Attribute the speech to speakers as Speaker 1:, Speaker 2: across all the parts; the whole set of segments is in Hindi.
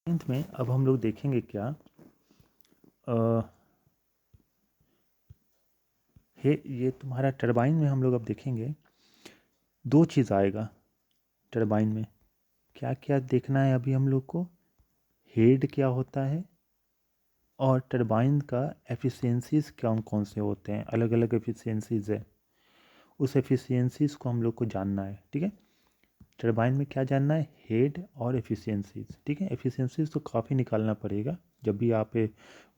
Speaker 1: अंत में अब हम लोग देखेंगे क्या ये तुम्हारा टरबाइन में हम लोग अब देखेंगे दो चीज़ आएगा टरबाइन में। क्या क्या देखना है अभी हम लोग को, हेड क्या होता है और टरबाइन का एफिशिएंसीज कौन कौन से होते हैं, अलग अलग एफिशिएंसीज है, उस एफिशिएंसीज को हम लोग को जानना है। ठीक है, टरबाइन में क्या जानना है, हेड और एफिशिएंसीज। ठीक है, एफिशिएंसीज तो काफ़ी निकालना पड़ेगा। जब भी आप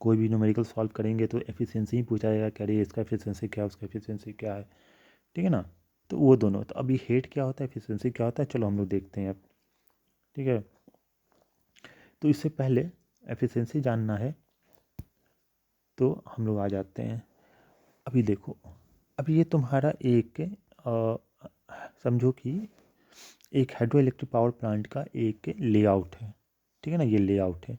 Speaker 1: कोई भी न्यूमेरिकल सॉल्व करेंगे तो एफिशिएंसी ही पूछा जाएगा, कह रही इसका एफिशिएंसी क्या है, उसका एफिशिएंसी क्या है। ठीक है ना, तो वो दोनों। तो अभी हेड क्या होता है, एफिशिएंसी क्या होता है, चलो हम लोग देखते हैं अब। ठीक है, तो इससे पहले एफिशिएंसी जानना है तो हम लोग आ जाते हैं। अभी देखो, अभी ये तुम्हारा एक समझो कि एक हाइड्रो इलेक्ट्रिक पावर प्लांट का एक लेआउट है। ठीक है ना, ये लेआउट है।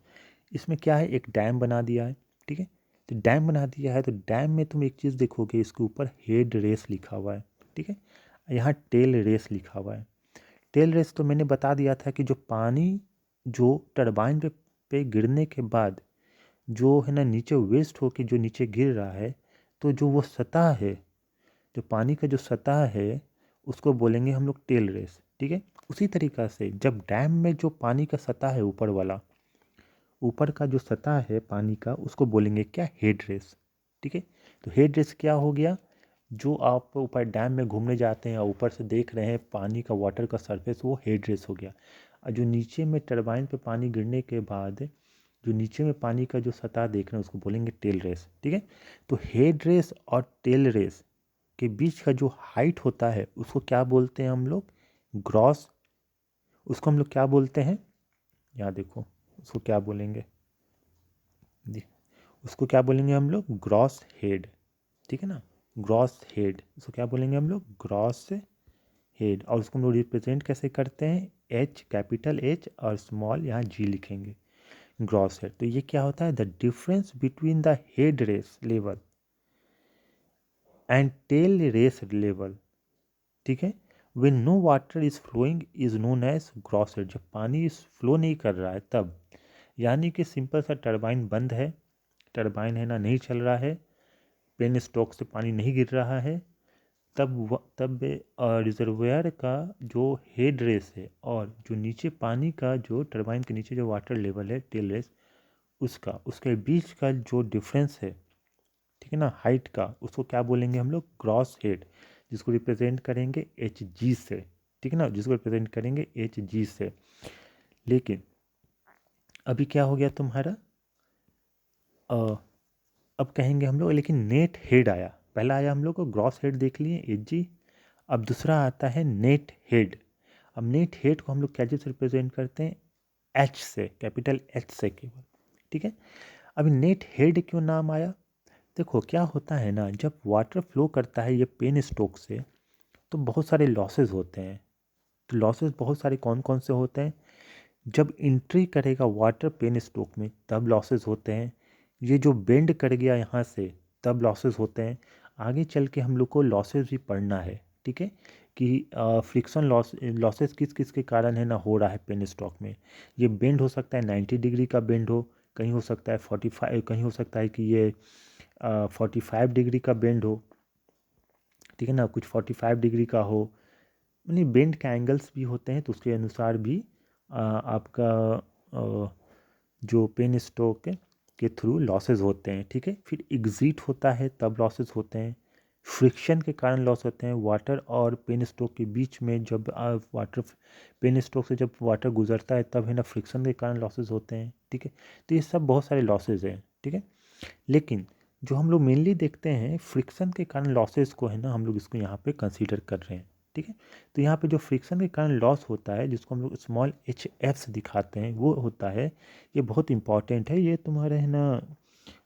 Speaker 1: इसमें क्या है, एक डैम बना दिया है। ठीक है, तो डैम बना दिया है तो डैम में तुम एक चीज़ देखोगे, इसके ऊपर हेड रेस लिखा हुआ है। ठीक है, यहाँ टेल रेस लिखा हुआ है। टेल रेस तो मैंने बता दिया था कि जो पानी जो टरबाइन पे गिरने के बाद जो है ना नीचे वेस्ट होके जो नीचे गिर रहा है, तो जो वो सतह है, जो पानी का जो सतह है, उसको बोलेंगे हम लोग टेल रेस। ठीक है, उसी तरीक़ा से जब डैम में जो पानी का सतह है, ऊपर वाला, ऊपर का जो सतह है पानी का, उसको बोलेंगे क्या, हेड रेस। ठीक है, तो हेड रेस क्या हो गया, जो आप ऊपर डैम में घूमने जाते हैं और ऊपर से देख रहे हैं पानी का, वाटर का सरफेस, वो हेड रेस हो गया। और जो नीचे में टरबाइन पे पानी गिरने के बाद जो नीचे में पानी का जो सतह देख रहे हैं, उसको बोलेंगे टेल रेस। ठीक है, तो हेड रेस और टेल रेस के बीच का जो हाइट होता है, उसको क्या बोलते हैं हम लोग, ग्रॉस। उसको हम लोग क्या बोलते हैं, यहाँ देखो, उसको क्या बोलेंगे जी, उसको क्या बोलेंगे हम लोग, ग्रॉस हेड। ठीक है ना, ग्रॉस हेड, उसको क्या बोलेंगे हम लोग, ग्रॉस हेड। और उसको हम लोग रिप्रेजेंट कैसे करते हैं, एच, कैपिटल एच और स्मॉल यहाँ जी लिखेंगे, ग्रॉस हेड। तो ये क्या होता है, the difference between the head race level and tail race level. ठीक है, when no water is flowing is known as gross head. जब पानी फ्लो नहीं कर रहा है तब, यानी कि सिंपल सा टरबाइन बंद है, टरबाइन है ना नहीं चल रहा है, पेन स्टॉक से पानी नहीं गिर रहा है, तब रिजर्वायर का जो हेड रेस है और जो नीचे पानी का जो टरबाइन के नीचे जो वाटर लेवल है, टेल रेस, उसके बीच का जो डिफरेंस है, ठीक है ना, हाइट का, उसको क्या बोलेंगे हम लोग, ग्रॉस हेड, जिसको रिप्रेजेंट करेंगे एच जी से। ठीक है ना, जिसको रिप्रेजेंट करेंगे एच जी से। लेकिन अभी क्या हो गया तुम्हारा, अब कहेंगे हम लोग, लेकिन नेट हेड आया, पहला आया हम लोग को ग्रॉस हेड देख लिए एच जी, अब दूसरा आता है नेट हेड। अब नेट हेड को हम लोग कैसे रिप्रेजेंट करते हैं, एच से, कैपिटल एच से केवल। ठीक है, अभी नेट हेड क्यों नाम आया, देखो क्या होता है ना, जब वाटर फ्लो करता है ये पेन स्टोक से, तो बहुत सारे लॉसेस होते हैं। तो लॉसेस बहुत सारे कौन कौन से होते हैं, जब एंट्री करेगा वाटर पेन स्टोक में तब लॉसेस होते हैं, ये जो बेंड कर गया यहाँ से तब लॉसेस होते हैं। आगे चल के हम लोग को लॉसेस भी पढ़ना है। ठीक है, कि फ्रिक्शन लॉसेस किस किस के कारण है ना हो रहा है पेन स्टॉक में। ये बेंड हो सकता है 90 डिग्री का बेंड हो, कहीं हो सकता है 45, कहीं हो सकता है कि ये 45 डिग्री का बेंड हो। ठीक है ना, कुछ 45 डिग्री का हो, यानी बेंड के एंगल्स भी होते हैं, तो उसके अनुसार भी आपका जो पेन स्टोक के थ्रू लॉसेस होते हैं। ठीक है, फिर एग्जिट होता है तब लॉसेस होते हैं, फ्रिक्शन के कारण लॉस होते हैं, वाटर और पेन स्टोक के बीच में जब वाटर, पेन स्टोक से जब वाटर गुजरता है तब है ना फ्रिक्शन के कारण लॉसेस होते हैं। ठीक है, तो ये सब बहुत सारे लॉसेस हैं। ठीक है, लेकिन जो हम लोग मेनली देखते हैं फ्रिक्शन के कारण लॉसेस को, है ना, हम लोग इसको यहाँ पे कंसीडर कर रहे हैं। ठीक है, तो यहाँ पे जो फ्रिक्शन के कारण लॉस होता है, जिसको हम लोग स्मॉल एच एफ से दिखाते हैं, वो होता है, ये बहुत इंपॉर्टेंट है, ये तुम्हारे है ना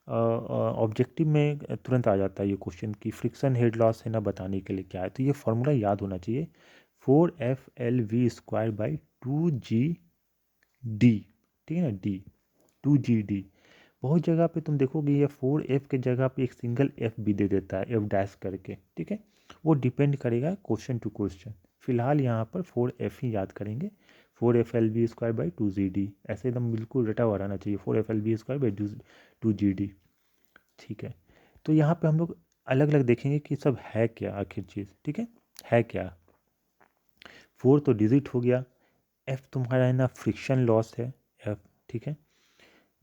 Speaker 1: ऑब्जेक्टिव में तुरंत आ जाता है ये क्वेश्चन की फ्रिक्शन हेड लॉस है ना बताने के लिए क्या है। तो ये फॉर्मूला याद होना चाहिए, 4FLV² डी। ठीक है ना, डी, 2GD। बहुत जगह पे तुम देखोगे ये 4F के जगह पे एक सिंगल F भी दे देता है, F डैश करके। ठीक है, वो डिपेंड करेगा क्वेश्चन टू क्वेश्चन। फिलहाल यहाँ पर 4F ही याद करेंगे, 4FLV² / 2GD, ऐसे एकदम बिल्कुल रटा हुआ रहना चाहिए, 4FLV² / 2GD। ठीक है, तो यहाँ पे हम लोग अलग अलग देखेंगे कि सब है क्या आखिर चीज़। ठीक है क्या। 4 तो डिजिट हो गया, F तुम्हारा है ना फ्रिक्शन लॉस है F। ठीक है,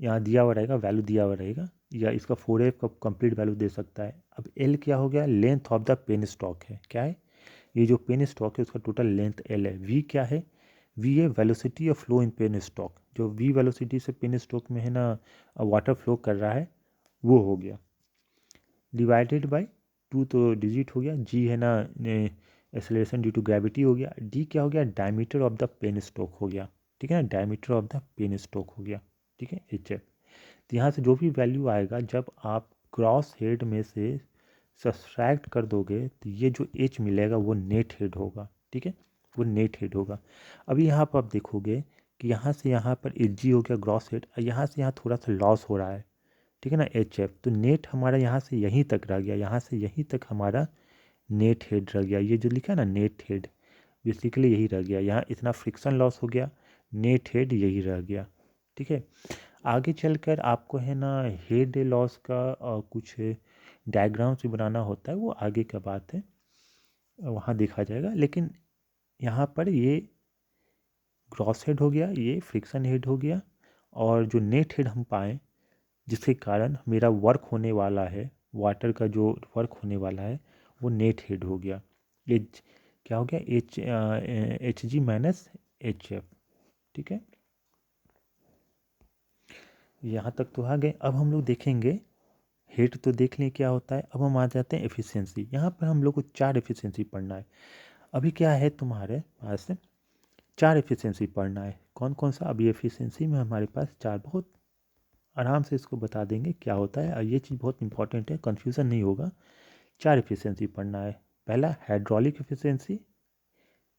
Speaker 1: यहाँ दिया हुआ रहेगा, वैल्यू दिया हुआ रहेगा, या इसका 4F का कंप्लीट वैल्यू दे सकता है। अब L क्या हो गया, length of the penstock है। क्या है, ये जो पेन स्टॉक है उसका टोटल लेंथ L है। V क्या है, V है velocity of flow in penstock, जो V वेलोसिटी से पेन स्टॉक में है ना वाटर फ्लो कर रहा है वो हो गया, डिवाइडेड बाय 2 तो डिजिट हो गया। G है ना एक्सेलरेशन ड्यू टू ग्रेविटी हो गया। D क्या हो गया, diameter of the penstock हो गया। ठीक है ना, diameter of the penstock हो गया। ठीक है, HF। तो यहाँ से जो भी वैल्यू आएगा जब आप क्रॉस हेड में से सब्सट्रैक्ट कर दोगे तो ये जो H मिलेगा वो नेट हेड होगा। ठीक है, वो नेट हेड होगा। अभी यहाँ पर आप देखोगे कि यहाँ से यहाँ पर HG हो गया ग्रॉस हेड, और यहाँ से यहाँ थोड़ा सा लॉस हो रहा है। ठीक है ना, HF। तो नेट हमारा यहाँ से यहीं तक रह गया, यहाँ से यहीं तक हमारा नेट हेड रह गया। ये जो लिखा है ना नेट हेड, बेसिकली यही रह गया। यहाँ इतना फ्रिक्शन लॉस हो गया, नेट हेड यही रह गया। ठीक है, आगे चलकर आपको है ना हेड लॉस का कुछ डायग्राम्स भी बनाना होता है, वो आगे का बात है, वहाँ देखा जाएगा। लेकिन यहाँ पर ये ग्रॉस हेड हो गया, ये फ्रिक्शन हेड हो गया, और जो नेट हेड हम पाएँ जिसके कारण मेरा वर्क होने वाला है, वाटर का जो वर्क होने वाला है वो नेट हेड हो गया। ये क्या हो गया, HG माइनस HF। ठीक है, यहाँ तक तो आ गए। अब हम लोग देखेंगे हेड तो देख लें क्या होता है, अब हम आ जाते हैं एफिशिएंसी। यहाँ पर हम लोग को 4 एफिशिएंसी पढ़ना है। अभी क्या है तुम्हारे पास 4 एफिशिएंसी पढ़ना है। कौन कौन सा, अभी एफिशिएंसी में हमारे पास 4, बहुत आराम से इसको बता देंगे क्या होता है, और ये चीज़ बहुत इंपॉर्टेंट है, कन्फ्यूज़न नहीं होगा। 4 एफिशिएंसी पढ़ना है। पहला हाइड्रोलिक एफिशिएंसी।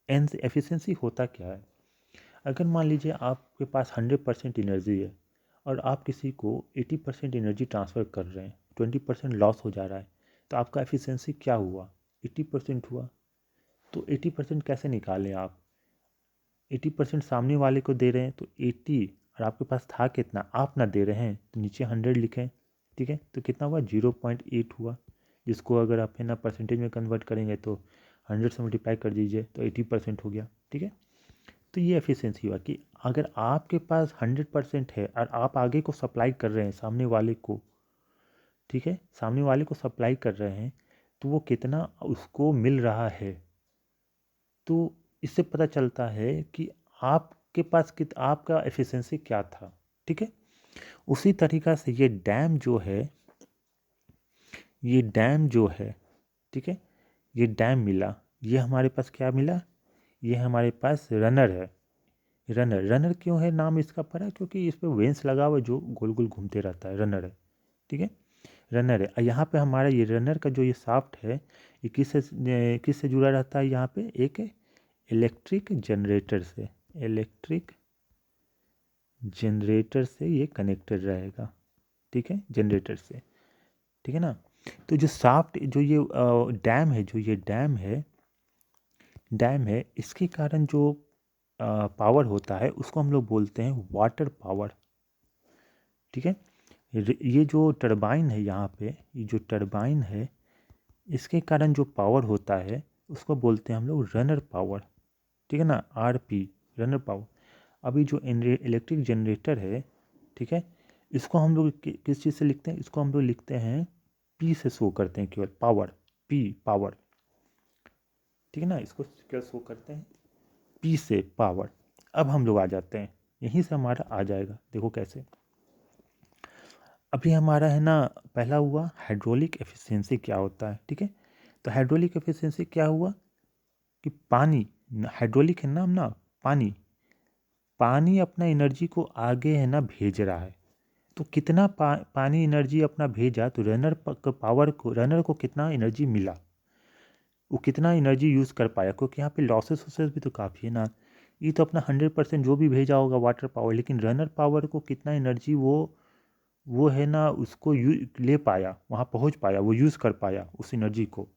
Speaker 1: एफिशिएंसी होता क्या है, अगर मान लीजिए आपके पास 100% एनर्जी है और आप किसी को 80% एनर्जी ट्रांसफ़र कर रहे हैं, 20% लॉस हो जा रहा है, तो आपका एफिशिएंसी क्या हुआ, 80% हुआ। तो 80% कैसे निकालें आप, 80% सामने वाले को दे रहे हैं तो 80, और आपके पास था कितना, आप ना दे रहे हैं तो नीचे 100 लिखें। ठीक है, तो कितना हुआ, 0.8 हुआ, जिसको अगर आप है ना परसेंटेज में कन्वर्ट करेंगे तो 100 से मल्टीप्लाई कर दीजिए तो 80% हो गया। ठीक है, तो ये एफिशिएंसी हुआ कि अगर आपके पास 100% है और आप आगे को सप्लाई कर रहे हैं सामने वाले को, ठीक है, सामने वाले को सप्लाई कर रहे हैं, तो वो कितना उसको मिल रहा है। तो इससे पता चलता है कि आपके पास आपका एफिशिएंसी क्या था। ठीक है, उसी तरीक़ा से ये डैम जो है, ये डैम जो है, ठीक है, ये डैम मिला, ये हमारे पास क्या मिला, ये हमारे पास रनर है। रनर, रनर क्यों है नाम इसका पड़ा, क्योंकि इस पर वेंस लगा हुआ जो गोल गोल घूमते रहता है, रनर है। ठीक है, रनर है। और यहाँ पे हमारा ये रनर का जो ये शाफ्ट है, ये किससे जुड़ा रहता है, यहाँ पे एक इलेक्ट्रिक जनरेटर से, इलेक्ट्रिक जनरेटर से ये कनेक्टेड रहेगा। ठीक है, जनरेटर से। ठीक है ना, तो जो शाफ्ट, जो ये डैम है, जो ये डैम है, डैम है, इसके कारण जो पावर होता है उसको हम लोग बोलते हैं वाटर पावर। ठीक है, ये जो टरबाइन है यहाँ पे, ये जो टरबाइन है, इसके कारण जो पावर होता है उसको बोलते हैं हम लोग रनर पावर। ठीक है ना, RP, रनर पावर। अभी जो इलेक्ट्रिक जनरेटर है, ठीक है, इसको हम लोग किस चीज़ से लिखते हैं, इसको हम लोग लिखते हैं P से शो करते हैं, केवल पावर, P पावर। ठीक है ना, इसको क्या शो करते हैं, P से पावर। अब हम लोग आ जाते हैं, यहीं से हमारा आ जाएगा, देखो कैसे। अभी हमारा है ना पहला हुआ हाइड्रोलिक एफिशिएंसी क्या होता है। ठीक है, तो हाइड्रोलिक एफिशिएंसी क्या हुआ कि पानी, हाइड्रोलिक है नाम ना, पानी, पानी अपना एनर्जी को आगे है ना भेज रहा है। तो कितना पानी एनर्जी अपना भेजा, तो रनर पावर को, रनर को कितना एनर्जी मिला, वो कितना एनर्जी यूज़ कर पाया, क्योंकि यहाँ पे लॉसेस वॉसेस भी तो काफ़ी है ना। ये तो अपना 100% जो भी भेजा होगा वाटर पावर, लेकिन रनर पावर को कितना एनर्जी वो है ना उसको ले पाया, वहाँ पहुँच पाया, वो यूज़ कर पाया उस एनर्जी को।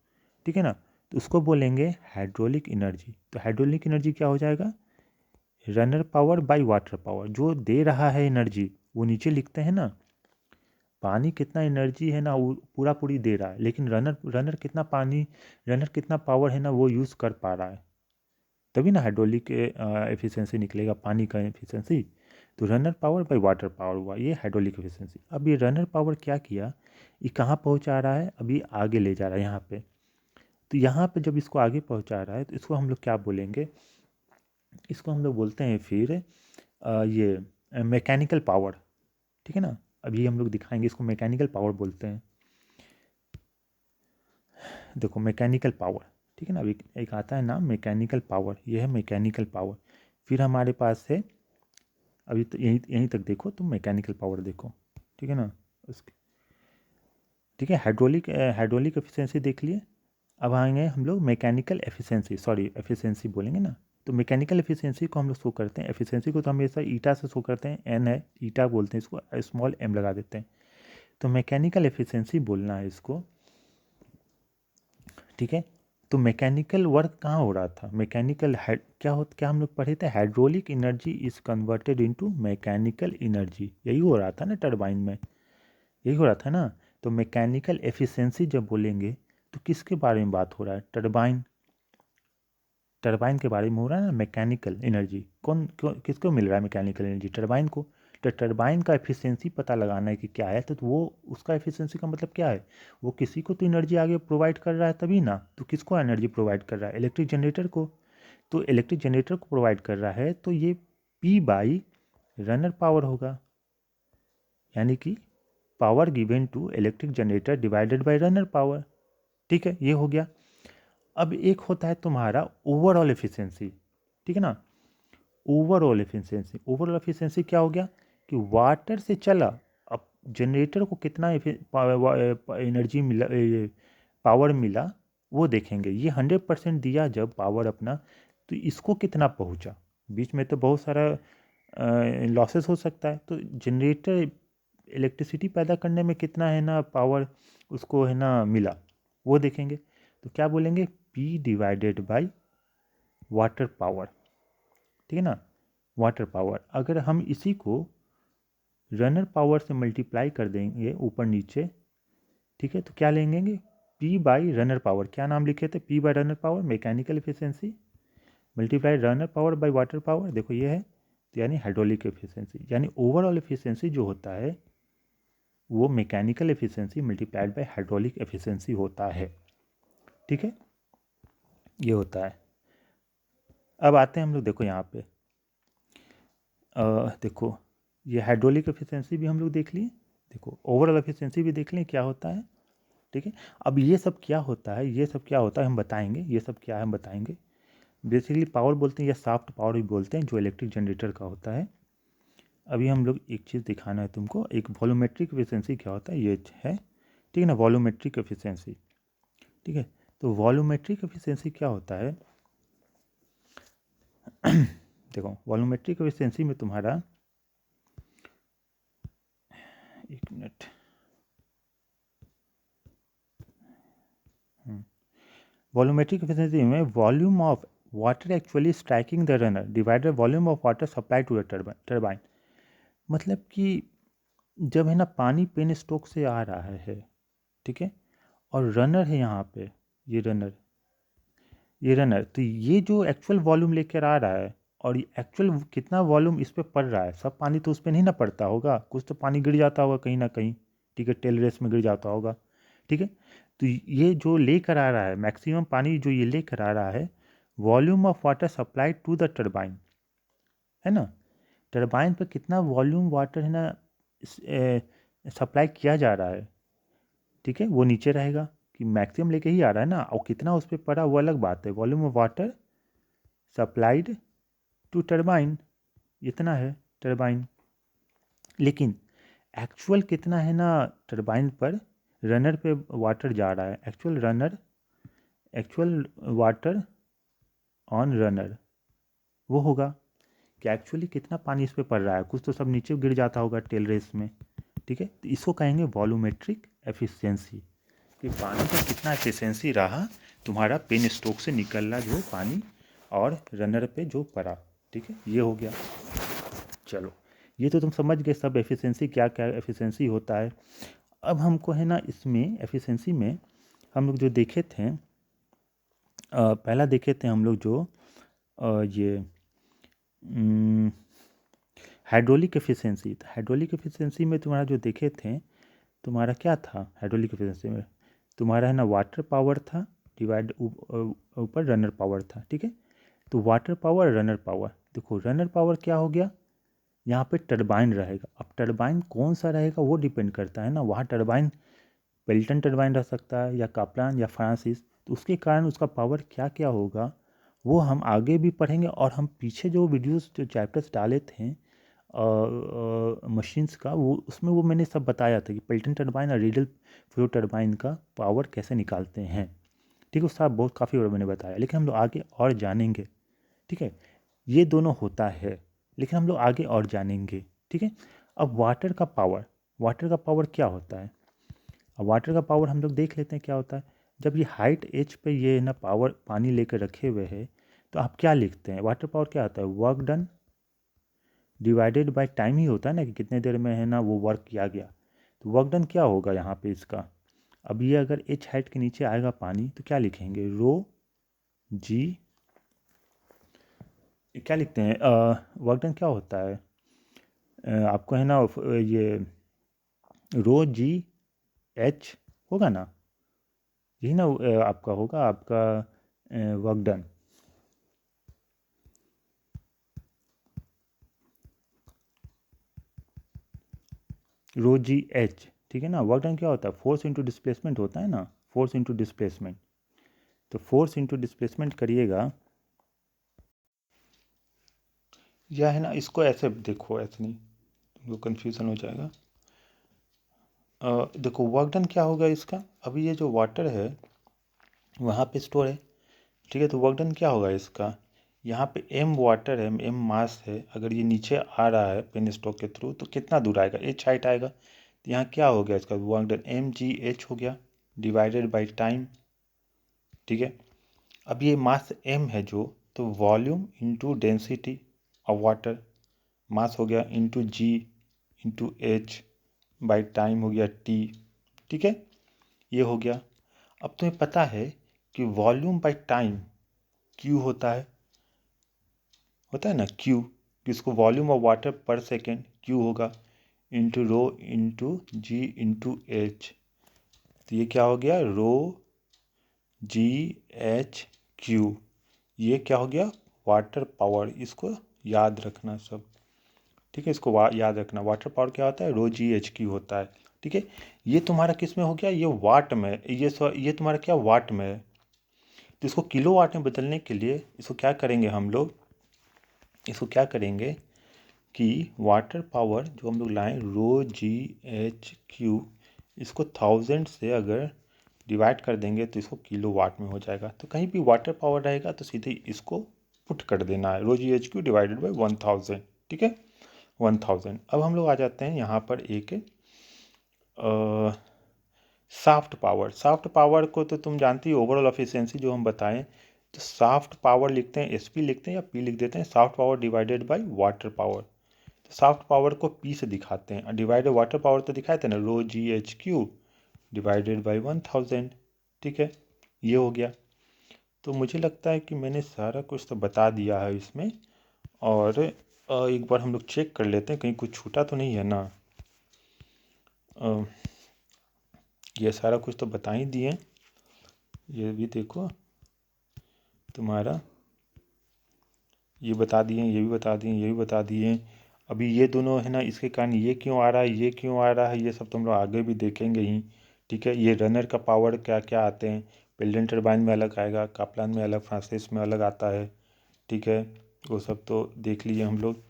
Speaker 1: ठीक है ना, तो उसको बोलेंगे हाइड्रोलिक एनर्जी। तो हाइड्रोलिक एनर्जी क्या हो जाएगा, runner power by water power, जो दे रहा है एनर्जी वो नीचे लिखते हैं ना, पानी कितना एनर्जी है ना वो पूरा पूरी दे रहा है, लेकिन रनर कितना पानी, रनर कितना पावर है ना वो यूज़ कर पा रहा है, तभी ना हाइड्रोलिक एफिशिएंसी निकलेगा, पानी का एफिशिएंसी। तो runner power by water power हुआ ये हाइड्रोलिक एफिशिएंसी। अब ये रनर पावर क्या किया, ये कहाँ पहुँचा रहा है, अभी आगे ले जा रहा है यहाँ पे। तो यहाँ पे जब इसको आगे पहुँचा रहा है तो इसको हम लोग क्या बोलेंगे, इसको हम लोग बोलते हैं फिर ये मैकेनिकल पावर, ठीक है ना। अभी हम लोग दिखाएंगे, इसको मैकेनिकल पावर बोलते हैं। देखो मैकेनिकल पावर, ठीक है ना, अभी एक आता है नाम मैकेनिकल पावर, ये है मैकेनिकल पावर। फिर हमारे पास है, अभी तो यहीं तक देखो, तुम मैकेनिकल पावर देखो, ठीक है ना उसके, ठीक है। हाइड्रोलिक एफिशिएंसी देख लिए। अब आएंगे हम लोग मैकेनिकल एफिशिएंसी, सॉरी एफिशिएंसी बोलेंगे ना। तो मैकेनिकल एफिशिएंसी को हम लोग शो करते हैं, एफिशिएंसी को तो हमेशा ईटा से शो करते हैं, एन है ईटा बोलते हैं इसको, स्मॉल एम लगा देते हैं। तो मैकेनिकल एफिशिएंसी बोलना है इसको, ठीक है। तो मैकेनिकल वर्क कहाँ हो रहा था, मैकेनिकल क्या हम लोग पढ़े थे, hydraulic energy is converted into mechanical energy, यही हो रहा था ना टरबाइन में, यही हो रहा था ना। तो मैकेनिकल एफिशिएंसी जब बोलेंगे तो किसके बारे में बात हो रहा है, टरबाइन, टरबाइन के बारे में हो रहा है ना। मैकेनिकल एनर्जी किसको मिल रहा है, मैकेनिकल एनर्जी टरबाइन को। तो टरबाइन का एफिशिएंसी पता लगाना है कि क्या है, तो वो उसका एफिशिएंसी का मतलब क्या है, वो किसी को तो एनर्जी आगे प्रोवाइड कर रहा है तभी ना। तो किसको एनर्जी प्रोवाइड कर रहा है, इलेक्ट्रिक जनरेटर को। तो इलेक्ट्रिक जनरेटर को प्रोवाइड कर रहा है, तो ये पी बाई रनर पावर होगा, यानी कि power given to electric generator divided by runner power, ठीक है, ये हो गया। अब एक होता है तुम्हारा ओवरऑल एफिशिएंसी, ठीक है ना। ओवरऑल एफिशिएंसी क्या हो गया कि वाटर से चला, अब जनरेटर को कितना एनर्जी मिला, पावर मिला वो देखेंगे। ये 100% दिया जब पावर अपना, तो इसको कितना पहुंचा, बीच में तो बहुत सारा लॉसेस हो सकता है। तो जनरेटर इलेक्ट्रिसिटी पैदा करने में कितना है ना पावर उसको है ना मिला, वो देखेंगे। तो क्या बोलेंगे, P divided by water power, ठीक है ना, वाटर पावर। अगर हम इसी को रनर पावर से मल्टीप्लाई कर देंगे ऊपर नीचे, ठीक है, तो क्या लेंगे, P बाई रनर पावर, क्या नाम लिखे थे, P by runner power mechanical efficiency multiply runner power by water power, देखो ये है, तो यानी हाइड्रोलिक एफिशिएंसी। यानी ओवरऑल एफिशिएंसी जो होता है वो mechanical efficiency multiplied by hydraulic efficiency होता है, ठीक है, ये होता है। अब आते हैं हम लोग, देखो यहाँ पे देखो ये हाइड्रोलिक एफिशिएंसी भी हम लोग देख लिए, देखो ओवरऑल एफिशिएंसी भी देख लें क्या होता है, ठीक है। अब ये सब क्या होता है, ये सब क्या होता है हम बताएंगे, ये सब क्या है हम बताएंगे। बेसिकली पावर बोलते हैं या सॉफ्ट पावर भी बोलते हैं, जो इलेक्ट्रिक जनरेटर का होता है। अभी हम लोग एक चीज़ दिखाना है तुमको, एक वॉल्यूमेट्रिक एफिशिएंसी क्या होता है ये है, ठीक है ना, वॉल्यूमेट्रिक एफिशिएंसी, ठीक है। तो वॉल्यूमेट्रिक एफिशिएंसी क्या होता है देखो वॉल्यूमेट्रिक एफिशिएंसी में तुम्हारा, एक मिनट, वॉल्यूमेट्रिक एफिशिएंसी में volume of water actually striking the runner divided volume of water supply to the turbine. मतलब कि जब है ना पानी पेन स्ट्रोक से आ रहा है, ठीक है, और रनर है यहाँ पे, ये रनर, ये रनर, तो ये जो एक्चुअल वॉल्यूम लेकर आ रहा है, और ये एक्चुअल कितना वॉल्यूम इस पर पड़ रहा है, सब पानी तो उस पर नहीं ना पड़ता होगा, कुछ तो पानी गिर जाता होगा कहीं ना कहीं, ठीक है, टेल रेस में गिर जाता होगा, ठीक है। तो ये जो लेकर आ रहा है मैक्सिमम पानी जो ये लेकर आ रहा है, volume of water supplied to the turbine, है ना, टरबाइन पर कितना वॉल्यूम वाटर है ना सप्लाई किया जा रहा है, ठीक है, वो नीचे रहेगा कि मैक्सिमम लेके ही आ रहा है ना, और कितना उस पर पड़ा वो अलग बात है। Volume of water supplied to turbine इतना है टरबाइन, लेकिन एक्चुअल कितना है ना टरबाइन पर, रनर पे वाटर जा रहा है, एक्चुअल वाटर ऑन रनर, वो होगा कि एक्चुअली कितना पानी इस पे पड़ रहा है, कुछ तो सब नीचे गिर जाता होगा टेल रेस में, ठीक है। तो इसको कहेंगे वॉल्यूमेट्रिक एफिशिएंसी, कि पानी का कितना एफिशिएंसी रहा तुम्हारा पेन स्ट्रोक से निकलना जो पानी और रनर पे जो पड़ा, ठीक है, ये हो गया। चलो, ये तो तुम समझ गए सब एफिशिएंसी, क्या क्या एफिशिएंसी होता है। अब हमको है ना इसमें एफिशिएंसी में हम लोग जो देखे थे, पहला देखे थे हम लोग जो ये हाइड्रोलिक एफिशिएंसी। तो हाइड्रोलिक एफिशिएंसी में तुम्हारा जो देखे थे, तुम्हारा क्या था हाइड्रोलिक एफिशिएंसी में, तुम्हारा है ना वाटर पावर था, डिवाइड ऊपर रनर पावर था। ठीक है, तो वाटर पावर, रनर पावर, देखो रनर पावर क्या हो गया, यहाँ पे टरबाइन रहेगा। अब टरबाइन कौन सा रहेगा वो डिपेंड करता है ना, वहाँ टरबाइन पेल्टन टरबाइन रह सकता है या कापलान या फ्रांसिस, तो उसके कारण उसका पावर क्या क्या होगा वो हम आगे भी पढ़ेंगे। और हम पीछे जो वीडियोस जो चैप्टर्स डाले थे मशीन्स का, वो उसमें वो मैंने सब बताया था कि पेल्टन टरबाइन और रीडल फ्लो टरबाइन का पावर कैसे निकालते हैं। ठीक है, उसका बहुत काफ़ी बार मैंने बताया, लेकिन हम लोग आगे और जानेंगे। ठीक है, ये दोनों होता है, लेकिन हम लोग आगे और जानेंगे। ठीक है, अब वाटर का पावर क्या होता है। अब वाटर का पावर हम लोग देख लेते हैं क्या होता है। जब ये हाइट एज पे ये ना पावर पानी लेकर रखे हुए है, तो आप क्या लिखते हैं, वाटर पावर क्या होता है, work done divided by time ही होता है ना, कि कितने देर में है ना वो वर्क किया गया। तो वर्क डन क्या होगा यहाँ पे इसका, अब ये अगर एच हाइट के नीचे आएगा पानी तो क्या लिखेंगे, रो जी, क्या लिखते हैं, वर्क डन क्या होता है, आपको है ना ये रो जी एच होगा ना, यही ना आपका होगा, आपका वर्क डन। रो जी एच, ठीक है ना। वर्क डन क्या होता है, फोर्स इंटू डिस्प्लेसमेंट होता है ना, फोर्स इंटू डिस्प्लेसमेंट। तो फोर्स इंटू डिस्प्लेसमेंट करिएगा, या है ना इसको ऐसे देखो, ऐसे नहीं तुमको कन्फ्यूज़न हो जाएगा। देखो वर्क डन क्या होगा इसका, अभी ये जो वाटर है वहाँ पे स्टोर है। ठीक है, तो वर्क डन क्या होगा इसका, यहाँ पे m वाटर है, m मास है, अगर ये नीचे आ रहा है पेन स्टॉक के थ्रू तो कितना दूर आएगा, h हाइट आएगा। तो यहाँ क्या हो गया इसका वर्क डन, mgh हो गया डिवाइडेड बाई टाइम। ठीक है, अब ये मास m है जो, तो volume into density of water, mass हो गया into g into h by time हो गया t। ठीक है, ये हो गया। अब तुम्हें पता है कि वॉल्यूम बाई टाइम q होता है ना q, किसको वॉल्यूम ऑफ वाटर पर सेकेंड q होगा, इंटू रो इंटू जी इंटू एच। तो ये क्या हो गया, रो जी एच क्यू, ये क्या हो गया वाटर पावर, इसको याद रखना सब। ठीक है, इसको याद रखना, वाटर पावर क्या होता है, रो जी एच क्यू होता है। ठीक है, ये तुम्हारा किस में हो गया, ये वाट में, ये तुम्हारा क्या वाट में है। तो इसको किलो वाट में बदलने के लिए इसको क्या करेंगे हम लोग, इसको क्या करेंगे कि वाटर पावर जो हम लोग लाएँ रो जी एच क्यू, इसको 1000 से अगर डिवाइड कर देंगे तो इसको किलो वाट में हो जाएगा। तो कहीं भी वाटर पावर रहेगा तो सीधे इसको पुट कर देना है, rho g h q divided by 1000। ठीक है, 1000। अब हम लोग आ जाते हैं यहाँ पर एक सॉफ्ट पावर को तो तुम जानती हो, ओवरऑल एफिशिएंसी जो हम बताएं, तो सॉफ्ट पावर लिखते हैं एस पी लिखते हैं या पी लिख देते हैं, soft power divided by water power. तो सॉफ्ट पावर को पी से दिखाते हैं, डिवाइडेड वाटर पावर तो दिखाए थे ना, rho g h q divided by 1000। ठीक है, ये हो गया। तो मुझे लगता है कि मैंने सारा कुछ तो बता दिया है इसमें, और एक बार हम लोग चेक कर लेते हैं कहीं कुछ छूटा तो नहीं है ना। ये सारा कुछ तो बता ही दिए, ये भी देखो तुम्हारा, ये बता दिए, ये भी बता दिए, ये भी बता दिए। अभी ये दोनों है ना, इसके कारण ये क्यों आ रहा है, ये क्यों आ रहा है, ये सब तो हम लोग आगे भी देखेंगे ही। ठीक है, ये रनर का पावर क्या क्या आते हैं, पेल्टन टरबाइन में अलग आएगा, कापलान में अलग, फ्रांसिस में अलग आता है। ठीक है, वो सब तो देख लिए हम लोग,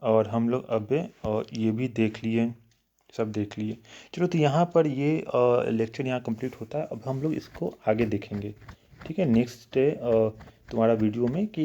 Speaker 1: और हम लोग अब और ये भी देख लिए, सब देख लिए। चलो, तो यहाँ पर ये लेक्चर यहाँ कंप्लीट होता है। अब हम लोग इसको आगे देखेंगे। ठीक है, नेक्स्ट डे तुम्हारा वीडियो में कि